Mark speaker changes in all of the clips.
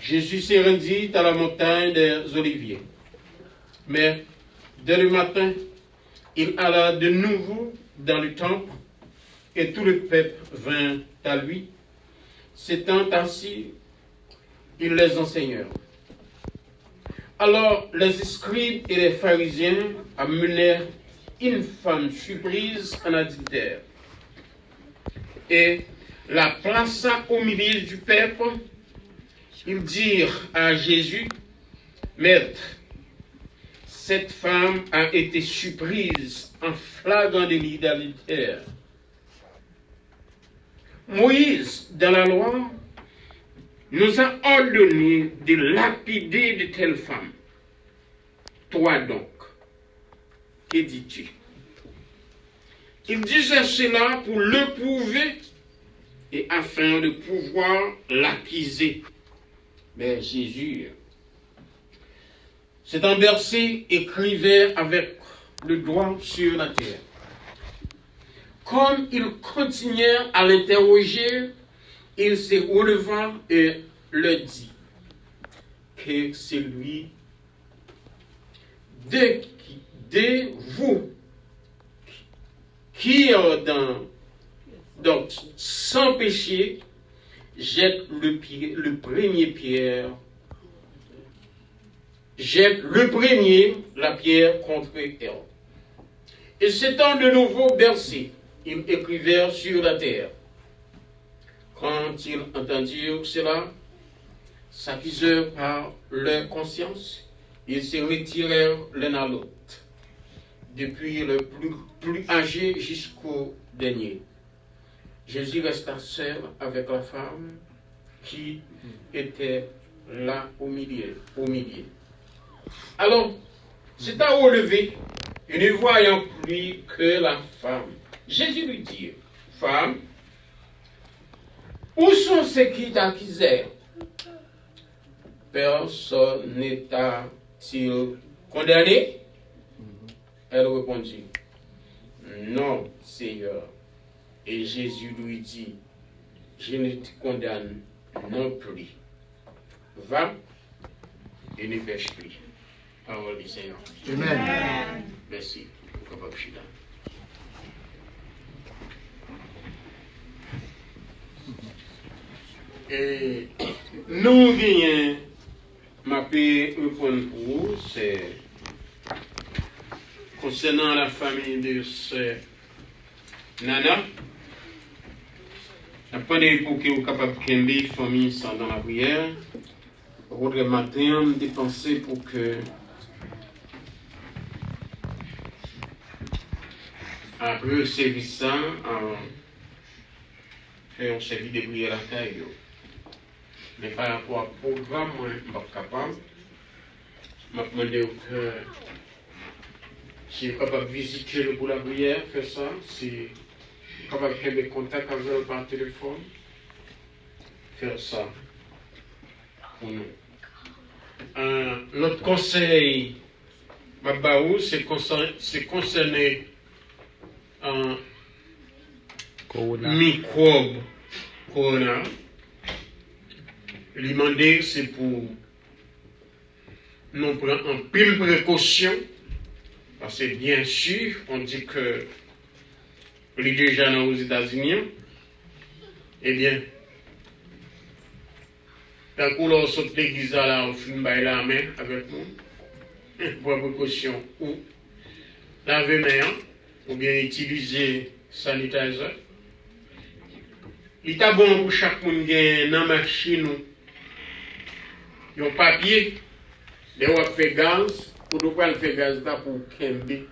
Speaker 1: Jésus s'est rendu à la montagne des Oliviers. Mais dès le matin, il alla de nouveau dans le temple et tout le peuple vint à lui. S'étant assis, il les enseignait. Alors les scribes et les pharisiens amenèrent une femme surprise en adultère et la plaça au milieu du peuple. Ils dirent à Jésus, Maître, cette femme a été surprise en flagrant délit d'adultère. Moïse, dans la loi, nous a ordonné de lapider de telles femmes. Toi donc, que dis-tu? Il disait cela pour le prouver et afin de pouvoir l'accuser. Mais Jésus, s'étant versé, écrivait avec le doigt sur la terre. Comme il continuait à l'interroger, il se releva et le dit que c'est lui de vous qui donc sans péché jette le premier pierre, jette le premier la pierre contre elle. Et s'étant de nouveau bercé, ils écrivirent sur la terre. Quand ils entendirent cela, s'accusèrent par leur conscience, ils se retirèrent l'un à l'autre, depuis le plus âgé jusqu'au dernier. Jésus resta seul avec la femme qui était là au milieu. Alors, c'est à relever, et ne voyant plus que la femme, Jésus lui dit, femme, où sont ceux qui t'accusèrent? Personne ne t'a-t-il condamné? Elle répondit, non, Seigneur. Et Jésus lui dit, je ne te condamne non plus. Va et ne pêche plus. Parole du Seigneur.
Speaker 2: Amen.
Speaker 1: Merci. Et nous gagnons ma paix répondre pour vous, c'est concernant la famille de ce Nana. Après pour que vous soyez capable de camber famille sans dans la prière, votre matin, dépenser pour que après le service, faire un service de prière à la taille. Mais par rapport au programme, je ne suis pas capable. Je me demande que si je suis capable de visiter le bout de la prière, faire ça, si je suis capable de faire des contacts avec eux par téléphone, faire ça pour nous. Notre conseil, c'est concerné un microbe corona. Demander, c'est pour nous prendre en pile précaution, parce que bien sûr, on dit que il est déjà aux États-Unis, eh bien, tant qu'on leur saute l'église là, on filme la main avec nous, pour précaution, ou laver main, ou bien utiliser sanitizer. Il est bon pour chaque monde qui a dans la machine, un papier, de on fait gaz, pour nous faire gaz là pour Kembe,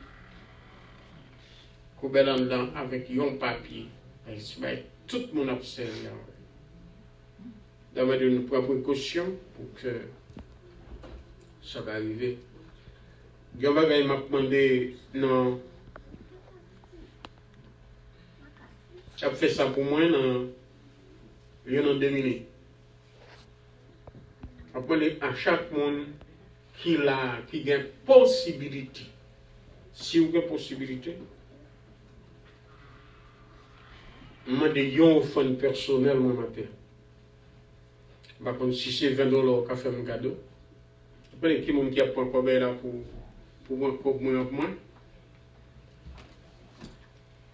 Speaker 1: pour dedans avec un papier. Tout le monde observe. D'abord, nous prenons précaution pour que ça va arriver. Il m'a demandé, non, ça fait ça pour moi, non, il y a 2 minutes. Après, à chaque monde qui a une possibilité, si vous avez une possibilité, je demande un offre personnel mon matin. Par contre, si c'est $20 qu'a fait mon cadeau, après, qui est-ce qui a pris le cob là pour moi, moi?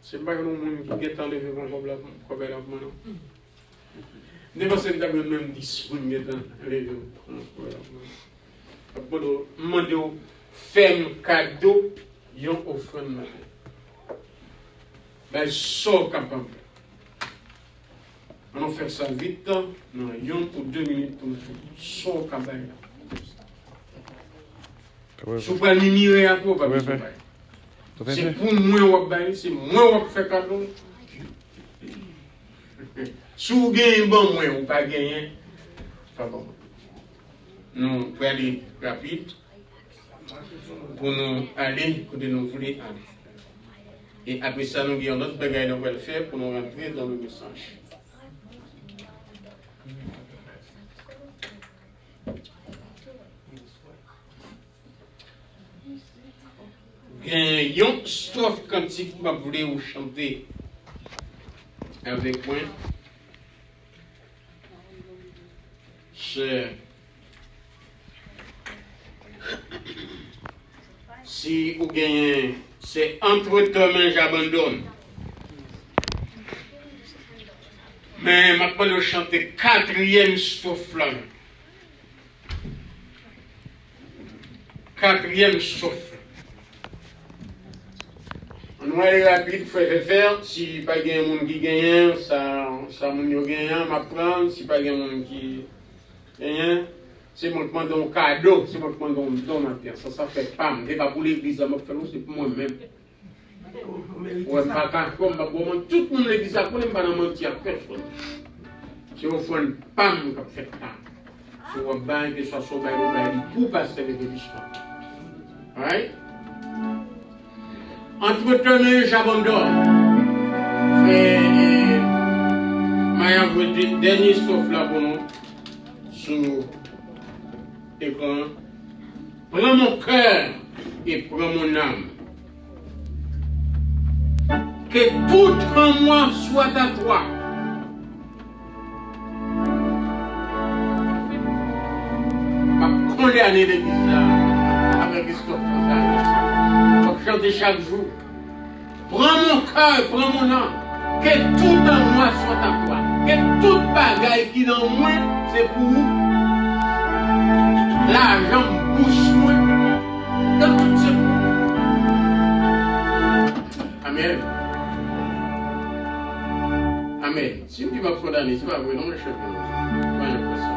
Speaker 1: C'est pas un monde qui est enlevé mon cob là pour moi, non? Ne pas se dire même 10 pour me enlever mon cob là pour moi. Après, je fais un cadeau, ils ont offert un matin. Ben, sort capable. On va faire ça vite, non, 1 ou 2 minutes pour le faire. Sort capable. Si vous pouvez mirer à quoi, pas besoin. C'est pour moi, c'est moi qui fais cadeau. Si vous gagnez bon, moi, ou pas gagner, pas bon. Nous pouvons aller rapide pour nous aller, pour nous voulons aller. Et après ça, nous avons notre bagage qu'on va le faire pour nous rentrer dans le message. Il y a une strophe cantique que je voulais vous chanter avec moi. Si vous gagnez, c'est entre tes mains j'abandonne. Mais je vais chanter 4e strophe là. 4e strophe. On va aller rapide, faire. Si pas de monde qui gagne, ça mon gagne, m'apprendre. Si pas de monde qui gagne, c'est moi qui demande un cadeau, c'est moi qui demande un don à terre. Ça fait pam. C'est pas pour l'église, ça m'a fait c'est pour moi-même. Ouais, pas comme tout le monde l'église, ça ne pas mentir à personne. Si on fait un pam, ça fait pam. Si on va que ça soit pour passer avec l'histoire. Right? Entre temps, j'abandonne. Le dernier strophe là pour nous, sur l'écran. Prends mon cœur et prends mon âme. Que tout en moi soit à toi. Je condamner l'église là avec l'histoire comme ça. Je chanter chaque jour. Prends mon cœur, prends mon âme. Que tout en moi soit à toi. Que toute bagaille qui est dans moi, c'est pour l'argent, bouche moi. Que tout c'est pour. Amen. Amen. Si tu vas condamner, c'est pas vrai, non, je sais pas. Ouais, je ça.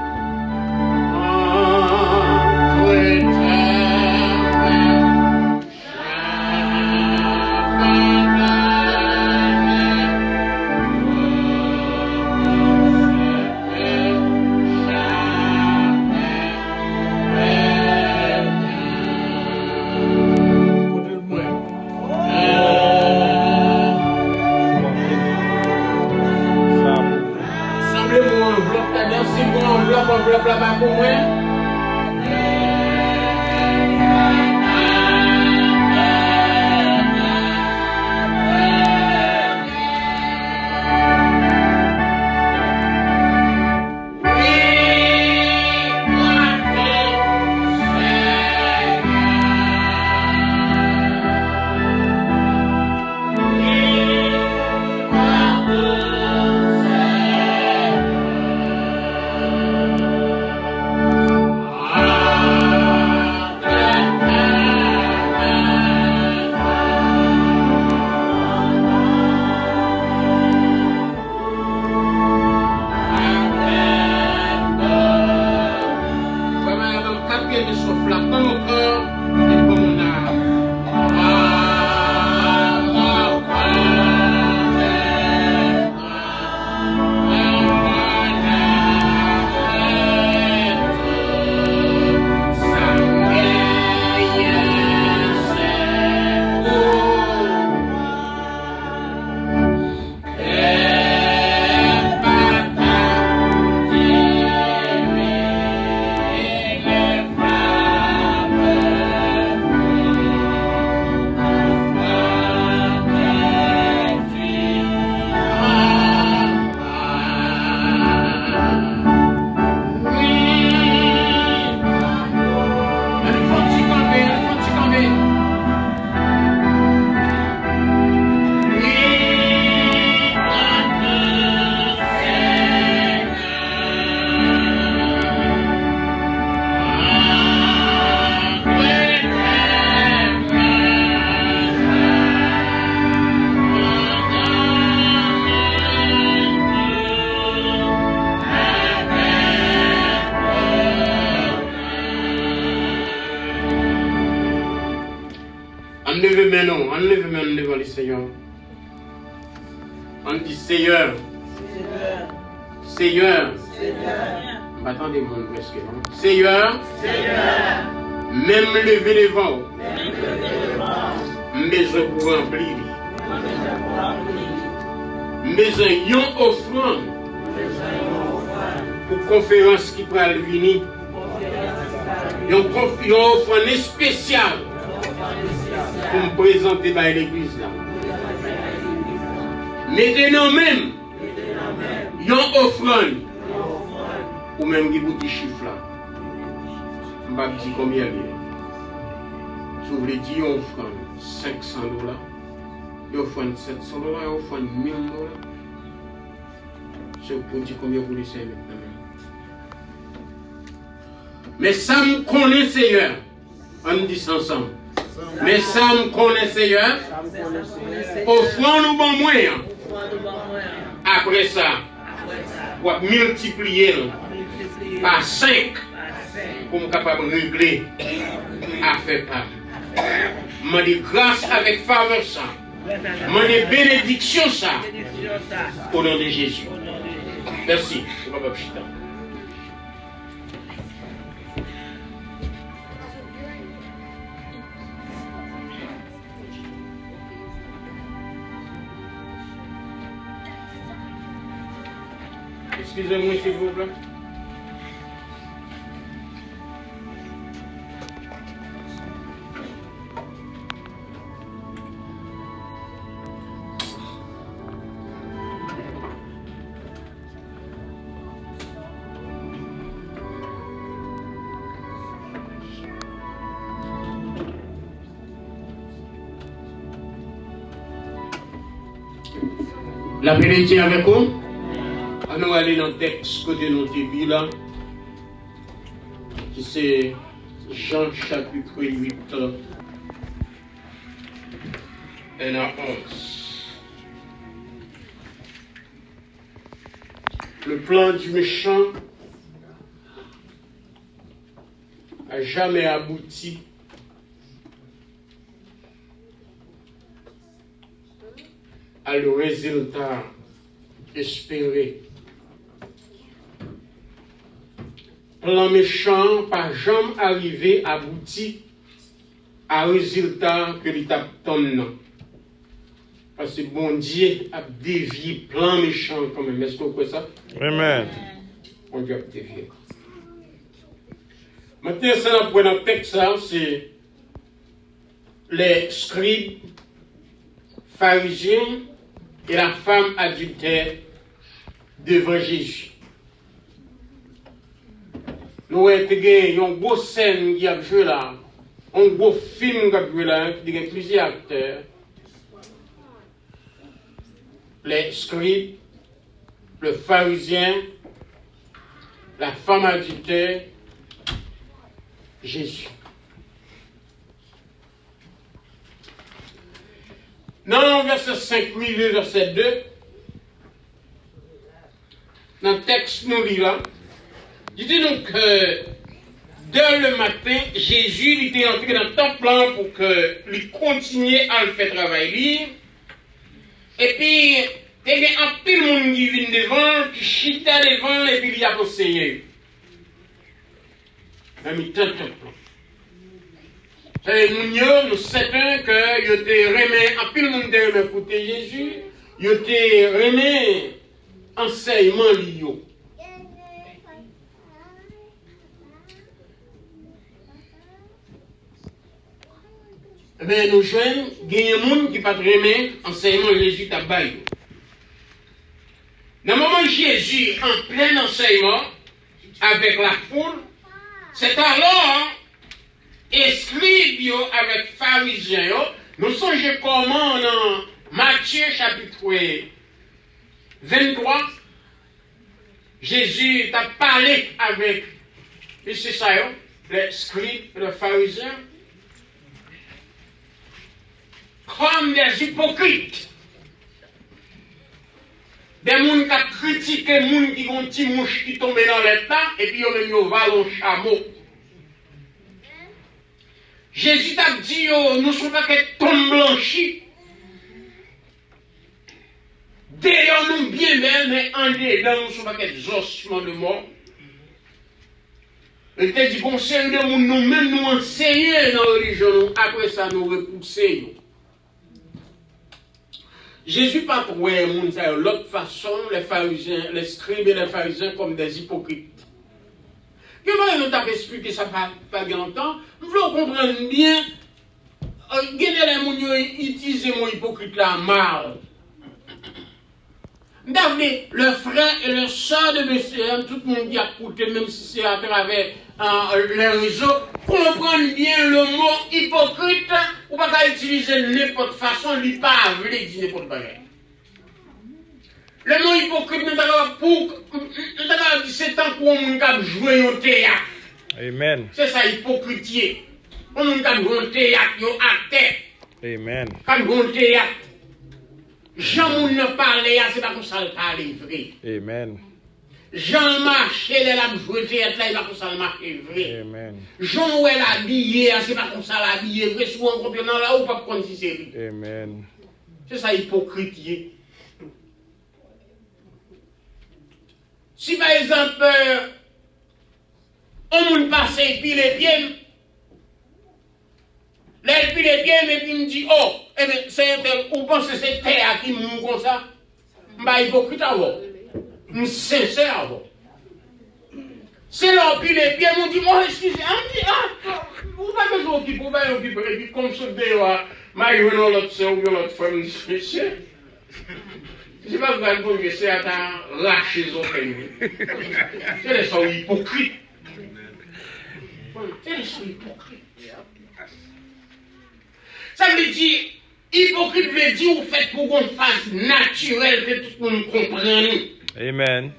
Speaker 1: Enveloppe là-bas pour moi. maintenant. On lève maintenant devant le Seigneur. On dit Seigneur. Seigneur. Attendez, mon presque, non? Seigneur. Même lever le vent. Mais je vous remplis. Mais une offrande pour conférence qui va venir. Une offrande spéciale pour me présenter dans l'église là. Maintenant même, une offrande ou même qui vous dit chiffre là. Je ne vais pas dire combien il y a. Si vous voulez dire une offrande $500, une offrande $700, une offrande $1000. Je vous dire combien vous laissez maintenant. Mais ça me connaît Seigneur. On dit ça ensemble. Mais ça me connaît Seigneur. Offrande ou bon moyen. Après ça, on va multiplier par 5 pour être capable de régler affaire par. Je dis grâce avec faveur ça. Je dis bénédiction ça. Au nom de Jésus. Merci. Excusez-moi s'il vous plaît. La vérité avec vous. On va aller dans le texte que nous avons vu là, qui c'est Jean chapitre 8, 1 à 11. Le plan du méchant n'a jamais abouti à le résultat espéré. Plan méchant, pas jamais arrivé, abouti à résultat que l'État tombe. Parce que bon Dieu a dévié plan méchant quand même. Est-ce que vous croyez ça?
Speaker 2: Amen.
Speaker 1: Bon Dieu a dévié. Maintenant, ça, pour notre texte, c'est les scribes, pharisiens et la femme adultère devant Jésus. Nous avons un beau scène qui a joué là, un beau film qui a joué là, qui a plusieurs acteurs. Les scribes, le pharisien, la femme adultère, Jésus. Dans le verset 5, verset 2, dans le texte nous lit là, il dit donc que dès le matin, Jésus était entré dans le temple pour qu'il continue à le faire travailler. Et puis, il y a un peu de monde qui vient devant, qui chita devant, et puis il y a conseillé. Il y a tant de temps. Nous savons que il était remis, un peu de monde de écouter Jésus, il était remis enseignement lié. Mais nous jeunes, il y a des gens qui ne pas remis enseignement Jésus à bail. Dans le moment où Jésus en plein enseignement avec la foule, c'est alors escribes avec pharisiens, nous songeons comment dans Matthieu chapitre 23, Jésus a parlé avec les scribes et les pharisiens, comme des hypocrites. Des gens qui critiquent les gens qui ont un petit mouche qui tombe dans l'état et puis ils ont même un chameau. Jésus t'a dit, nous ne sommes pas que tombe blanchi. D'ailleurs, nous bien belles, mais en dedans, nous ne sommes pas que des ossements de mort. Il t'a dit, conseil de nous-mêmes, nous enseigner dans la religion, après ça, nous repousser. Jésus pas trouvé l'autre façon, les pharisiens, les scribes et les pharisiens comme des hypocrites. Comment nous t'avons expliqué ça pas longtemps? Nous voulons comprendre bien. Les gens utilisent le mot hypocrite là mal. D'ailleurs, le frère et le soeur de BCM, tout le monde qui a écouté, même si c'est à travers les réseaux, comprendre bien le mot hypocrite, ou pas utiliser n'importe façon, il pas voulu dire n'importe quoi. Le mot hypocrite, c'est tant qu'on a joué au théâtre.
Speaker 2: Amen.
Speaker 1: C'est ça, hypocritier. On a joué au théâtre, on a acté.
Speaker 2: Amen.
Speaker 1: Quand on a théâtre, Jean ne parlait, c'est pas comme ça le parler vrai.
Speaker 2: Amen.
Speaker 1: Jean marchait, il a joué au théâtre, là, il va comme ça le marcher vrai.
Speaker 2: Amen.
Speaker 1: Jean est habillé, c'est pas comme ça l'habillé vrai. Souvent, on comprend là où pas prendre si c'est lui.
Speaker 2: Amen.
Speaker 1: C'est ça, hypocritier. Si par exemple, on me passe et puis les pieds, les pieds, et puis me dit, oh, eh bien, c'est ou pensez que c'est terre qui me comme ça? Je suis hypocrite avant. Je suis sincère avant. C'est là, puis les pieds m'ont dit, oh, excusez, on dit, ah, vous pas besoin d'occuper, vous pas occuper, et puis comme ça, je vais dans l'autre soeur ou l'autre femme, je sais. Je ne sais pas pourquoi je sais à lâcher les oreilles. C'est des gens hypocrites. C'est des gens hypocrites. Ça veut dire, hypocrite veut dire, vous faites pour qu'on fasse naturel, que tout le monde comprenne.
Speaker 2: Amen.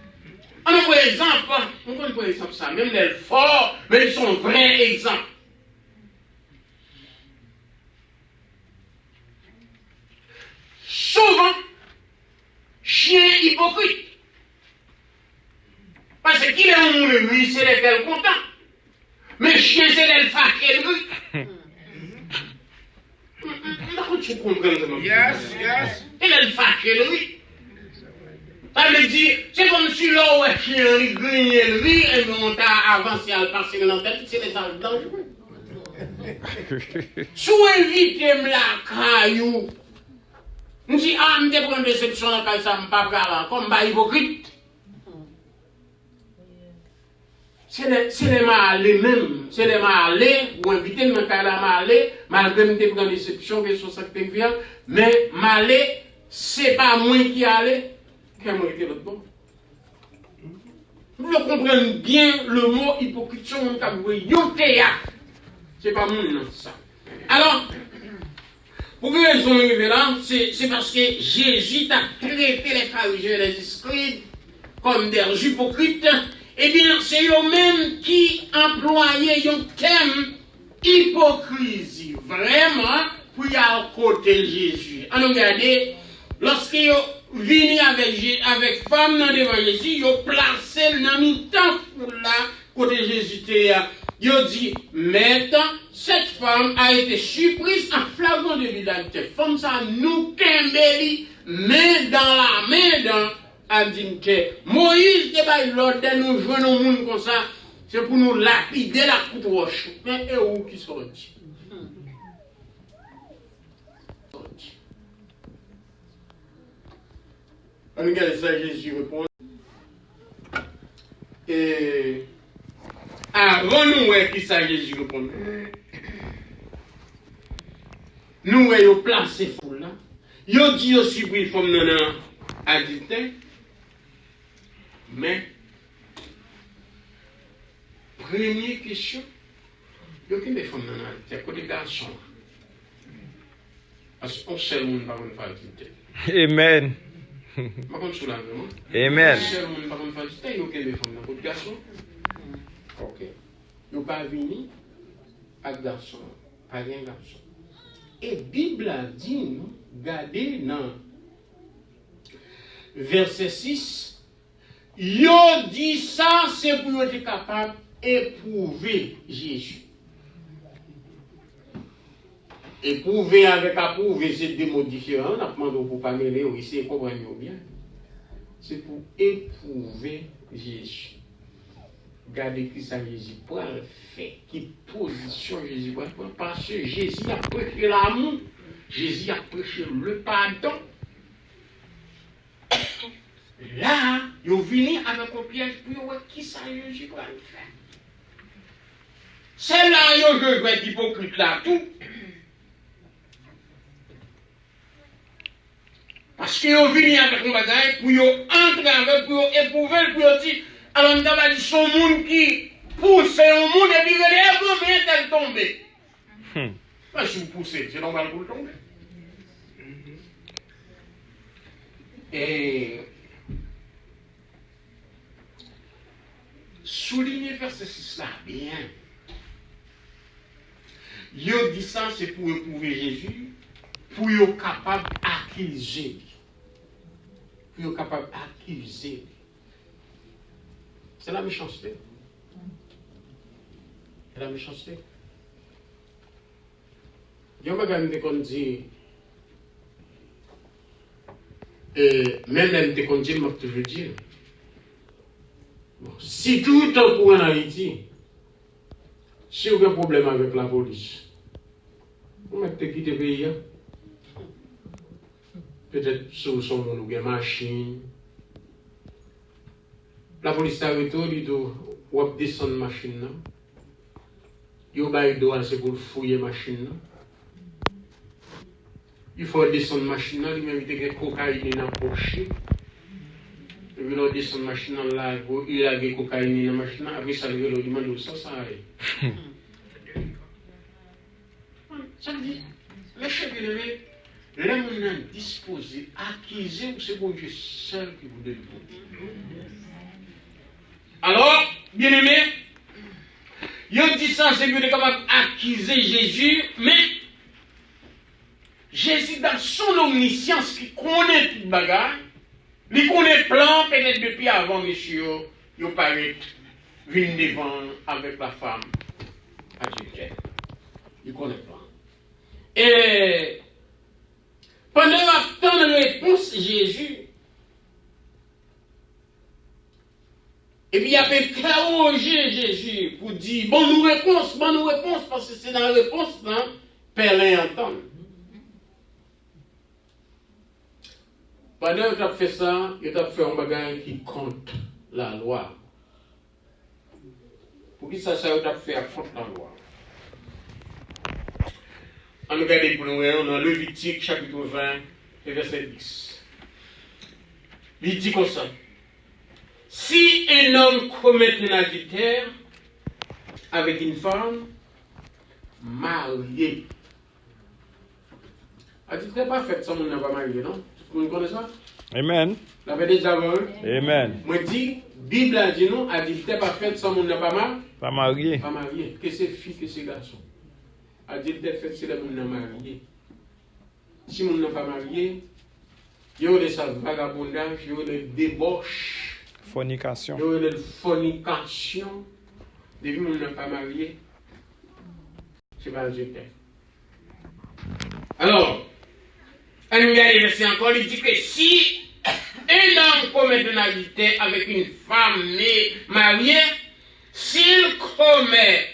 Speaker 1: On a un exemple, on connaît par exemple ça, même les forts, mais ils sont vrais exemples. Souvent, chien hypocrite. Parce qu'il est un moule, lui, c'est lesquels contents. Mais chien, c'est les fâchés, lui. Tu comprends ça?
Speaker 3: Yes, yes.
Speaker 1: C'est les fâchés, lui. Ça veut dire, c'est comme si là où est chien, il grille, lui, et on t'a avancé à le passer dans la tête, c'est les gens dangereux. Sous invité, la caillou. Je dis, ah, je vais prendre déception dans le ça, je ne pas là, comme bah hypocrite. C'est les malais même, c'est les malais, ou inviter dans le cas là, malais, malgré que je prends déception, que c'est ça que tu viens, mais malais, c'est pas moi qui allais, qu'est-ce que moi l'autre bon. Vous comprenez bien le mot hypocrite, c'est un cas où c'est pas moi, non, ça. Alors, pour quelle raison arriver là, c'est parce que Jésus a traité les pharisiens et les scribes comme des hypocrites. Eh bien, c'est eux-mêmes qui employaient un terme hypocrisie, vraiment, pour y aller côté Jésus. On regarde, lorsqu'ils viennent avec femme dans devant Jésus, ils ont placé dans le temps pour là, côté Jésus. Ils ont dit, maintenant, cette femme a été surprise en flagrant de vulgarité. Femme, ça nous kembeli, main dans la main dans. A dit que Moïse débat l'ordre de nous joindre au monde comme ça, c'est pour nous lapider la coupe roche. Mais et où qui sortit? On regarde ça, Jésus répond. Et avant nous, qui ça Jésus répond? Nous, nous placé foule là. Yo dit aussi pour femme non adulte. Mais, première question, il y a aucune des femmes dans la tête, côté garçon. Parce qu'on seul monde par une facilité.
Speaker 2: Amen.
Speaker 1: Par contre, sous l'environnement.
Speaker 2: Amen.
Speaker 1: Seul monde par une facilité, il y a aucune des femmes dans côté garçon. Ok. Il n'y a pas venu avec garçon, pas rien garçon. Et la Bible a dit, regardez dans verset 6, yo dit ça, c'est pour être capable d'éprouver Jésus. éprouver avec approuver, c'est des mots différents. On a demandé pour ne pas mêler, essayer de comprendre bien. C'est pour éprouver Jésus. Regardez qui ça Jésus pour le fait, qui position Jésus pour le faire, parce que Jésus a prêché l'amour, Jésus a prêché le pardon. Là, ils venu avec un piège pour voir qui ça Jésus pour le faire. C'est là que je vais être hypocrite là, tout. Parce qu'ils ont venu avec un bagage pour entrer avec, pour éprouver, pour dire, alors nous avons dit, son monde qui pousse un monde et puis relève, mais elle tombe. Mais si vous poussez, c'est normal pour le tomber. Et souligner verset 6 là, bien. Yo dit ça, c'est pour éprouver Jésus, pour être capable d'accuser. Pour être capable d'accuser. C'est la méchanceté. C'est la méchanceté. Il y a un bagage qu'on dit, même là, qu'on dit, je veux dire, si tout le temps pour en Haïti, si vous avez un problème avec la police, vous mettez quitter le pays. Peut-être sur son monde ou bien machine. La police a retourné, il doit descendre la machine. Il doit c'est pour fouiller la machine. Il faut descendre la machine, il même des cocaïne dans la poche. Il veut descendre la machine là, il a des cocaïne dans la machine, après ça, il veut demander où ça arrive. Ça veut dire, mes chers bien-aimés, là, on est disposé à acquérir, c'est bon Dieu seul qui vous donne. Alors, bien-aimés, il dit ça, c'est que vous êtes capable d'acquérir Jésus, mais Jésus, dans son omniscience, qui connaît tout le bagage, il connaît le plan, peut-être depuis avant, monsieur, il paraît venir devant avec la femme adultère. Il connaît le plan. Et pendant l'attente de réponse, Jésus, et puis il a interrogé Jésus pour dire, bon nous réponse, parce que c'est dans la réponse, hein, Père l'entend. Pendant qu'il a fait ça, il a fait un bagage qui compte la loi. Pour qui ça, il a fait contre la loi. On regarde pour nous, dans Lévitique, chapitre 20, verset 10. Il dit comme ça. Si un homme commet un adultère avec une femme mariée, adultère pas fait, ça, on n'a pas marié, non? Vous connaissez ça?
Speaker 2: Amen.
Speaker 1: Vous l'avez déjà vu?
Speaker 2: Amen.
Speaker 1: Moi, dis, Bible a dit non, adultère pas fait, ça, on n'a pas marié.
Speaker 2: Pas marié.
Speaker 1: Pas marié. Que c'est fille, que c'est garçon. Adultère fait, c'est là qu'on n'a marié. Si on n'a pas marié, il y a des vagabondages, il y a des débauches.
Speaker 2: Fornication.
Speaker 1: Il y a des fornications. Depuis qu'on n'a pas marié, c'est pas adultère. Alors, on regarde le verset encore, il dit que si un homme commet un adultère avec une femme mariée, s'il commet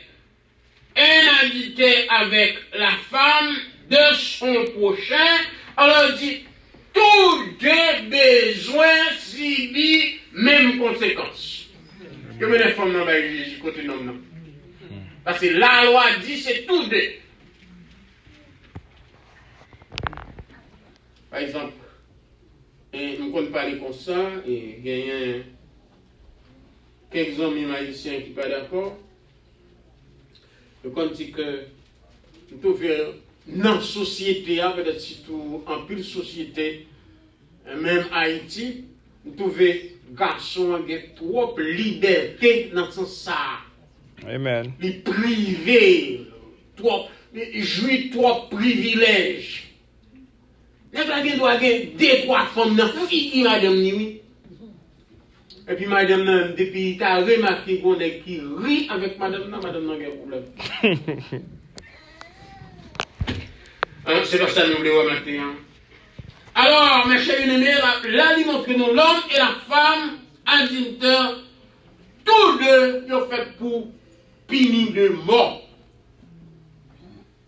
Speaker 1: un adultère avec la femme de son prochain, alors il dit, tous deux besoins subissent même conséquence. Que me les femmes dans Jésus côté non. Parce que la loi dit c'est tous deux. Par exemple, nous comptons parler comme ça, et il y a quelques hommes magiciens qui ne sont pas d'accord. Nous comptons dire que nous trouvons dans la société, peut-être surtout en pile société, même Haïti, nous trouvons garçons qui ont trop de liberté dans ce sens.
Speaker 2: Amen.
Speaker 1: Les privés, ils jouissent trop de privilèges. Les gens doivent avoir 2-3 femmes dans la fille, madame Nimi. Et puis madame, depuis tu as remarqué qu'on est qui rit avec madame n'a pas de problème. C'est pas ça que nous voulons maintenant. Alors, mes chers bien-aimés, là, il montre nous l'homme et la femme, adultères, tous deux, ils ont fait pour punir de mort.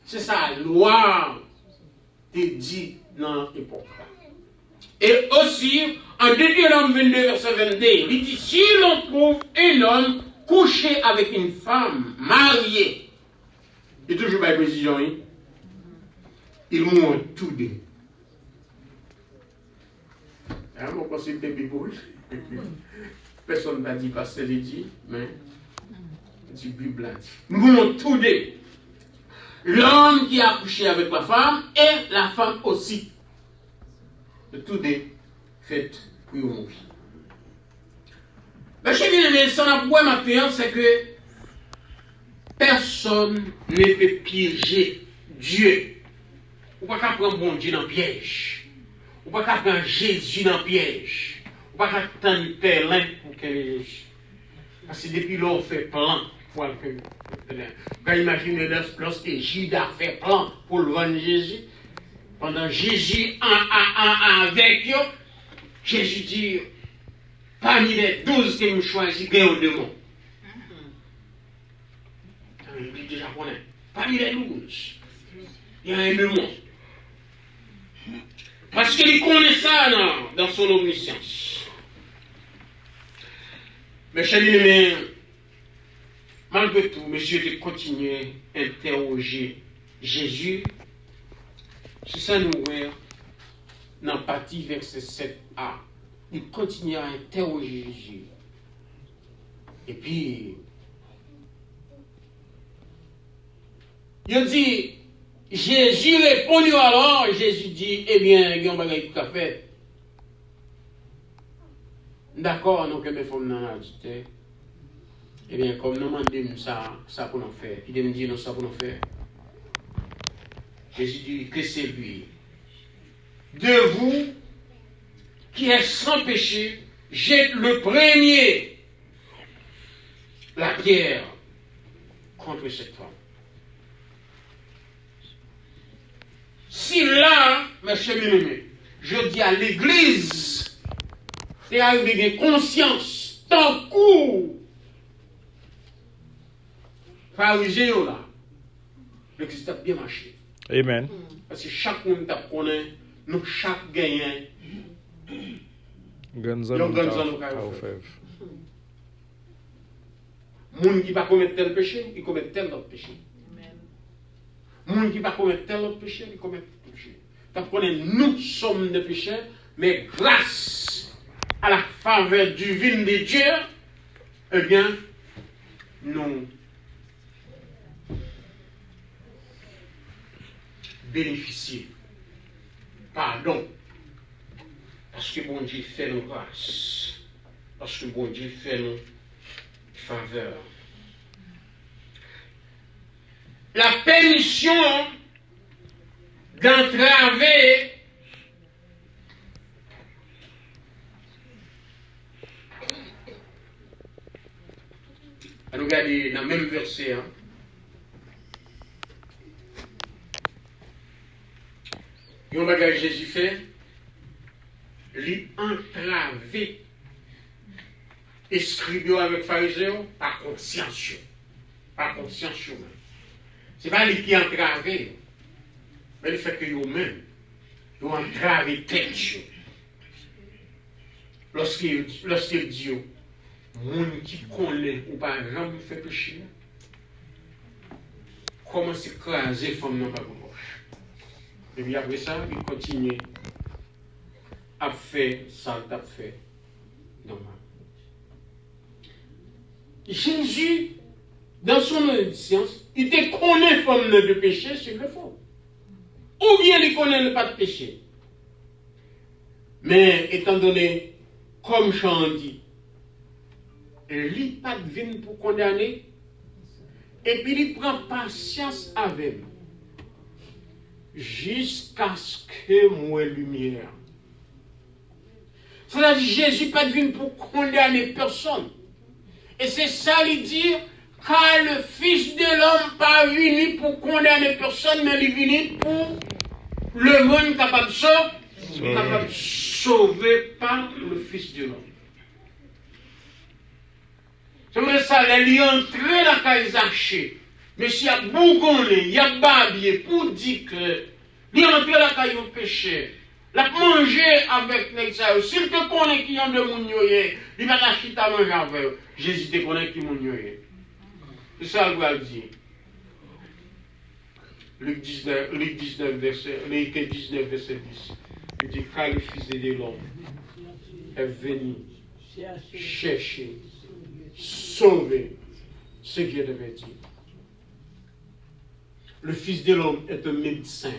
Speaker 1: C'est ça, la loi te dit dans l'époque. Et aussi, en Deutéronome 22, verset 22, il dit, si l'on trouve un homme couché avec une femme mariée, et toujours pas précision, hein, ils mourent tous deux. Hein, mon conseil de Bible. Personne n'a dit parce que c'est dit, mais c'est Bible a dit. Ils mourent tous deux. L'homme qui a couché avec la femme et la femme aussi. De tous deux, faites pour mourir. Mais chez bien-aimé, ce qu'on a pour maintenant, c'est que personne ne peut piéger Dieu. On ne peut pas prendre bon Dieu dans le piège. On ne peut pas prendre Jésus dans le piège. On ne peut pas attendre Pélin pour qu'il. Parce que depuis là, on fait plan pour le faire. Quand imaginez lorsque Judas fait plan pour le vendre Jésus, pendant Jésus avec eux, Jésus dit, parmi les 12 que nous choisissons, il y a un démon. Il dit déjà qu'on est. Parmi les 12, il y a un démon. Parce qu'il connaît ça dans son omniscience. Mais chers amis, malgré tout, monsieur de continuer à interroger Jésus. C'est ça nous voyons dans la partie verset 7a. Il continue à interroger Jésus. Et puis, il dit, Jésus répondit alors, Jésus dit, eh bien, il y a un bagage tout à fait. D'accord, nous que mes femmes n'ont pas dit, eh bien, comme nous demandons ça pour nous faire, il me dit, non, ça pour nous faire. Jésus dit que c'est lui. De vous qui êtes sans péché, jette le premier la pierre contre cette femme. Si là, mes chers bien-aimés, je dis à l'église, c'est avec conscience, tant coup, pharisien là, l'église a bien marché.
Speaker 2: Amen.
Speaker 1: Parce que chaque monde t'a connaît, nous chaque gagnant.
Speaker 2: Gonzalo
Speaker 1: Moun qui va commettre tel péché, il commet tel autre péché. Moun qui va commettre tel autre péché, il commet tel péché. T'as connaît, nous sommes des pécheurs, mais grâce à la faveur divine de Dieu, eh bien, nous bénéficier. Pardon. Parce que bon Dieu fait nos grâces. Parce que bon Dieu fait nos faveurs. La permission d'entraver regardez dans le même verset, hein. Il y a un bagage Jésus fait, lui entraver escribio avec pharisien par conscience. Par conscience. Ce n'est pas lui qui entravé, mais le fait que vous-même, vous entravez tête. Lorsqu'il dit, moun qui connaît ou pas jamais fait péché, comment s'écraser femme non pas pour gauche. Et puis après ça, il continue à faire ça qu'il a fait normal. Jésus, dans son omniscience, il te connaît femme de péché sur le fond. Ou bien il connaît pas de péché. Mais étant donné, comme Jean dit, il n'a pas de vin pour condamner, et puis il prend patience avec nous, jusqu'à ce que moi lumière. C'est-à-dire Jésus n'a pas de vin pour condamner personne. Et c'est ça lui dire, car le Fils de l'homme n'est pas venu pour condamner personne, mais il est venu pour le monde capable de sauver par le Fils de l'homme. C'est vrai ça, elle est entrée dans la Zaché. Mais s'il y a bougonné, il y a babier pour dire que il est entré dans la caille au péché. La manger avec les ça. S'il te connaît qui ont de mon yoye, il va t'acheter à manger avec eux. Jésus te connaît qui mon yoye. C'est ça que je dire. Luc 19, verset 10. Il dit, car le Fils de l'homme est venu chercher, sauver ce que je devais dire. Le Fils de l'homme est un médecin.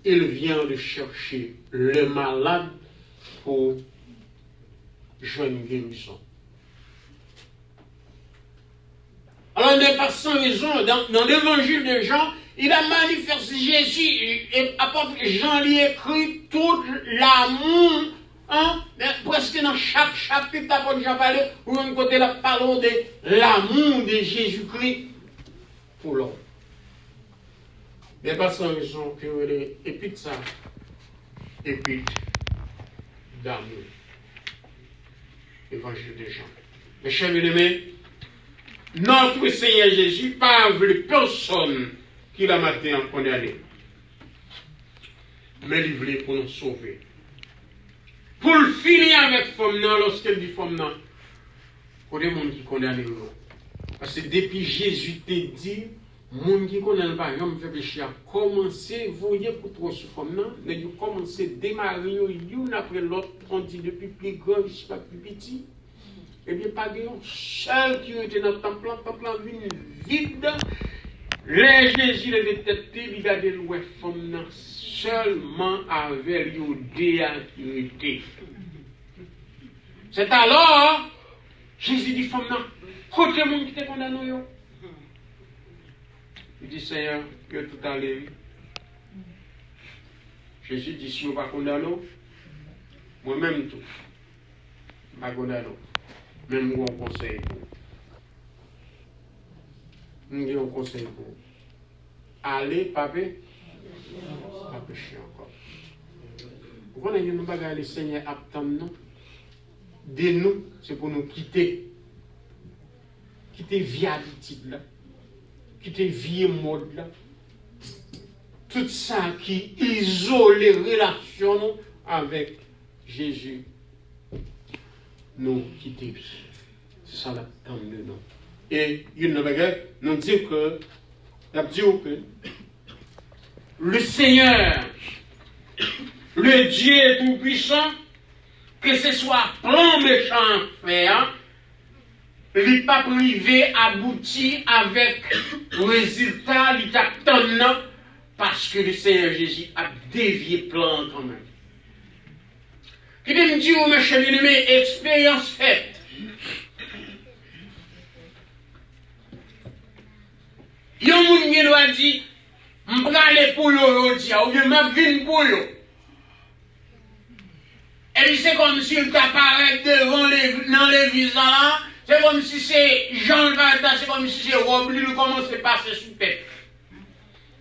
Speaker 1: Il vient de chercher le malade pour joindre une guérison. Alors, n'est pas sans raison, dans l'évangile de Jean, il a manifesté Jésus, et apôtre Jean lui écrit tout l'amour, presque dans chaque chapitre, apôtre Jean parlait, où un côté là, parlons de l'amour de Jésus-Christ pour l'homme. N'est pas sans raison que les épîtres ça, épîtres d'amour. Évangile de Jean. Mes chers bien-aimés, notre Seigneur Jésus pas voulu personne qui l'a matin en condamné. Mais il voulait pour nous sauver. Pour le finir avec femme lorsqu'elle dit femme non, pour les gens qui condamnent nous. Parce que depuis Jésus t'a dit, les gens qui condamnent pas, ils fait péché à commencer, vous voyez pour trop sur femme non, mais ils commencent à démarrer l'une après l'autre, on dit depuis plus grand jusqu'à plus petit. Eh bien, pas de seul qui était dans le temple vide. Les Jésus avait détecté, il a des lois femmes seulement avec l'Iodéa qui était. C'est alors, Jésus dit femme, côté monde qui était condamné. Il dit Seigneur, que tout allait. Jésus dit si on va condamner, moi-même tout. Je ne vais pas condamner. Même moi, on conseille pour. Nous avons un conseil pour. Allez, papa, pas pécher encore. Vous voyez, nous ne le Seigneur attend nous. De nous, c'est pour nous quitter. Quitter vie habitude là. Quitter vie mode là. Tout ça qui isole les relations avec Jésus. Nous quitter. C'est ça l'attente de nous. Et il nous dit que le Seigneur, le Dieu tout-puissant, que ce soit plan méchant faire, il n'est pas privé abouti avec le résultat, il t'attend parce que le Seigneur Jésus a dévié plan quand même. Qui me dit, mes chers bien-aimés, expérience faite. Il y a un monde qui doit dire, je vais aller pour eux, ou bien je vais pour eux. Et puis c'est comme s'il t'apparaît dans l'église là, c'est comme si c'est Jean le Baptiste, c'est comme si c'est Rob, lui commence à passer sous tête.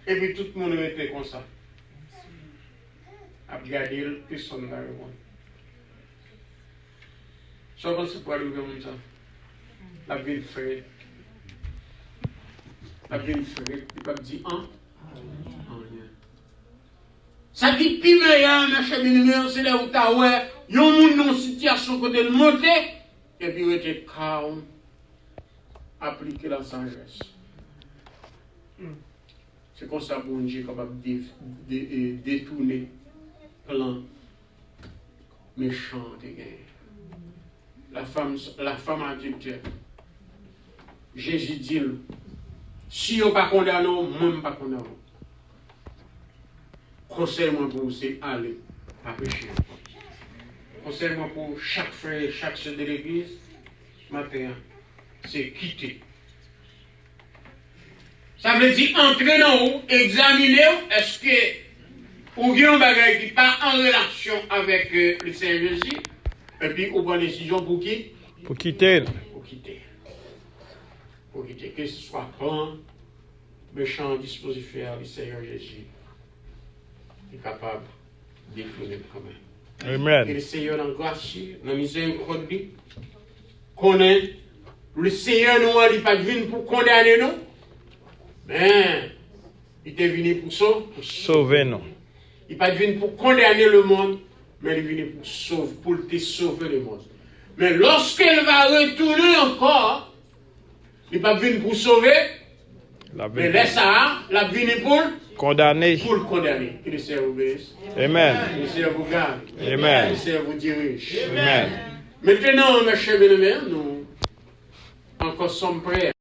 Speaker 1: Et puis tout le monde était comme ça. À regarder, personne n'a répondu. Ça va se pouvoir arriver comme ça. La ville frère. La ville frère, il va dire un. Ça dit pire meilleur, mes chers bien-aimés, c'est là où tu as ouais, il y a un monde dans une situation côté de monter, et puis il était calme, appliquer la sagesse. C'est comme ça que bon Dieu est capable de détourner plan méchant de guerre. La femme adultère. Jésus dit, si on ne pas condamné, moi je ne pas condamné. Conseil-moi pour vous, c'est aller, pas pécher. Conseil-moi pour chaque frère et chaque sœur de l'église, matin, c'est quitter. Ça veut dire entrer dans vous, examiner, est-ce que ou bien un bagage qui n'est pas en relation avec le Seigneur Jésus, et puis on prend une décision pour qui?
Speaker 2: Pour quitter.
Speaker 1: Pour quitter. Pour quitter. Que ce soit plan, méchant, dispositif, le Seigneur Jésus est capable de détruire quand même. Et
Speaker 2: Amen.
Speaker 1: le Seigneur en grâce, dans la miséricorde, connaît le Seigneur nous il n'est pas venu pour condamner nous, mais il est venu pour
Speaker 2: Sauvez-nous.
Speaker 1: Il n'est pas venu pour condamner le monde, mais il est venu pour te sauver le monde. Mais lorsqu'il va retourner encore, il n'est pas venu pour sauver, mais laisse ça, il est venu pour
Speaker 2: condamner.
Speaker 1: Pour le condamner. Que le Seigneur vous bénisse.
Speaker 2: Amen.
Speaker 1: Que le Seigneur vous garde.
Speaker 2: Amen.
Speaker 1: Que le Seigneur vous dirige.
Speaker 2: Amen.
Speaker 1: Maintenant, mes chers bien-aimés, nous encore sommes prêts.